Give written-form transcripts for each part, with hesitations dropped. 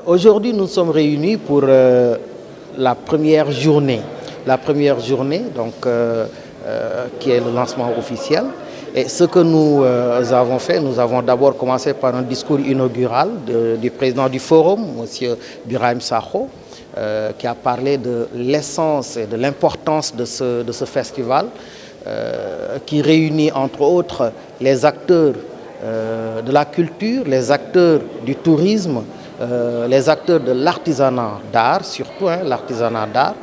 Aujourd'hui, nous sommes réunis pour la première journée. La première journée, donc, qui est le lancement officiel. Et ce que nous avons fait, nous avons d'abord commencé par un discours inaugural du président du forum, M. Birahim Sakho, qui a parlé de l'essence et de l'importance de ce festival, qui réunit entre autres les acteurs de la culture, les acteurs du tourisme, les acteurs de l'artisanat d'art, surtout l'artisanat d'art.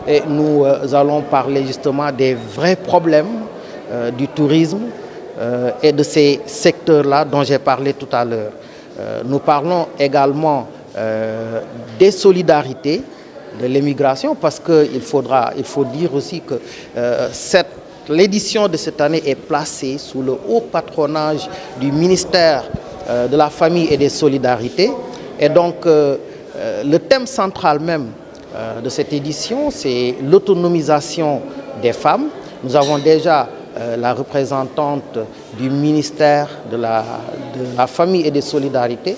Et nous allons parler justement des vrais problèmes du tourisme et de ces secteurs-là dont j'ai parlé tout à l'heure. Nous parlons également des solidarités, de l'immigration, parce qu'il faut dire aussi que l'édition de cette année est placée sous le haut patronage du ministère de la Famille et des Solidarités. Et donc, le thème central même de cette édition, c'est l'autonomisation des femmes. Nous avons déjà la représentante du ministère de la Famille et des Solidarités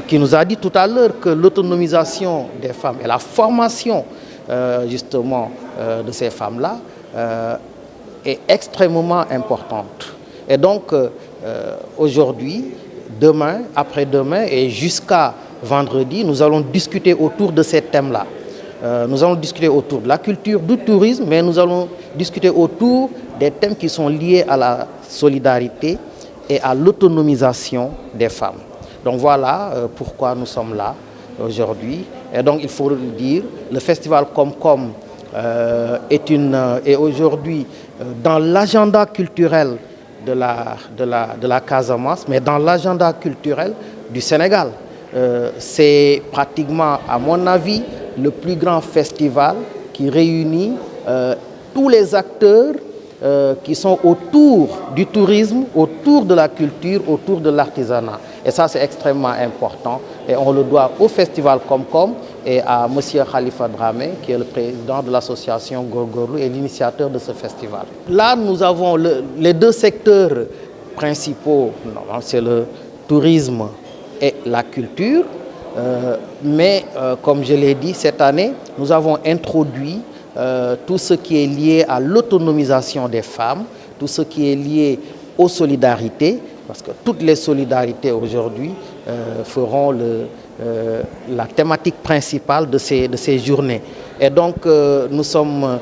qui nous a dit tout à l'heure que l'autonomisation des femmes et la formation justement de ces femmes-là est extrêmement importante. Et donc, aujourd'hui, demain, après-demain et jusqu'à vendredi, nous allons discuter autour de ces thèmes-là. Nous allons discuter autour de la culture, du tourisme, mais nous allons discuter autour des thèmes qui sont liés à la solidarité et à l'autonomisation des femmes. Donc voilà pourquoi nous sommes là aujourd'hui. Et donc il faut le dire, le festival Komkom est aujourd'hui dans l'agenda culturel de la Casamance, mais dans l'agenda culturel du Sénégal. C'est pratiquement, à mon avis, le plus grand festival qui réunit tous les acteurs qui sont autour du tourisme, autour de la culture, autour de l'artisanat. Et ça, c'est extrêmement important. Et on le doit au festival Komkom et à M. Khalifa Dramé, qui est le président de l'association Gorgorlou et l'initiateur de ce festival. Là, nous avons les deux secteurs principaux, c'est le tourisme et la culture. Mais comme je l'ai dit, cette année, nous avons introduit tout ce qui est lié à l'autonomisation des femmes, tout ce qui est lié aux solidarités, parce que toutes les solidarités aujourd'hui feront la thématique principale de ces journées. Et donc, nous sommes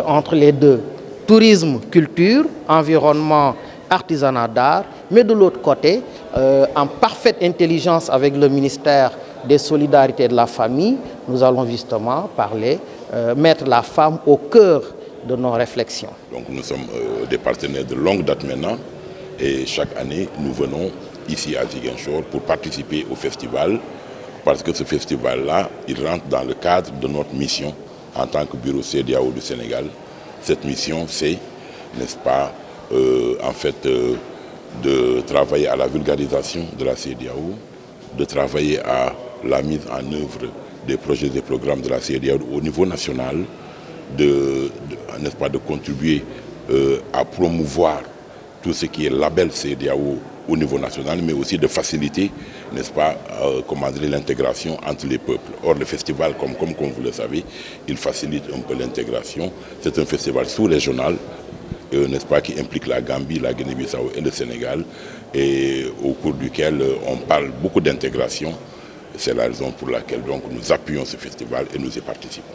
entre les deux, tourisme, culture, environnement, artisanat d'art, mais de l'autre côté, en parfaite intelligence avec le ministère des Solidarités et de la Famille, nous allons justement parler, mettre la femme au cœur de nos réflexions. Donc nous sommes des partenaires de longue date maintenant et chaque année nous venons ici à Ziguinchor pour participer au festival parce que ce festival-là, il rentre dans le cadre de notre mission en tant que bureau CEDEAO du Sénégal. Cette mission, c'est, n'est-ce pas, en fait, de travailler à la vulgarisation de la CEDEAO, de travailler à la mise en œuvre des projets et programmes de la CEDEAO au niveau national, n'est-ce pas, de contribuer à promouvoir tout ce qui est label CEDEAO au niveau national, mais aussi de faciliter, n'est-ce pas, comment dire, l'intégration entre les peuples. Or, le festival, comme vous le savez, il facilite un peu l'intégration. C'est un festival sous-régional, n'est-ce pas, qui implique la Gambie, la Guinée-Bissau et le Sénégal, et au cours duquel on parle beaucoup d'intégration. C'est la raison pour laquelle donc, nous appuyons ce festival et nous y participons.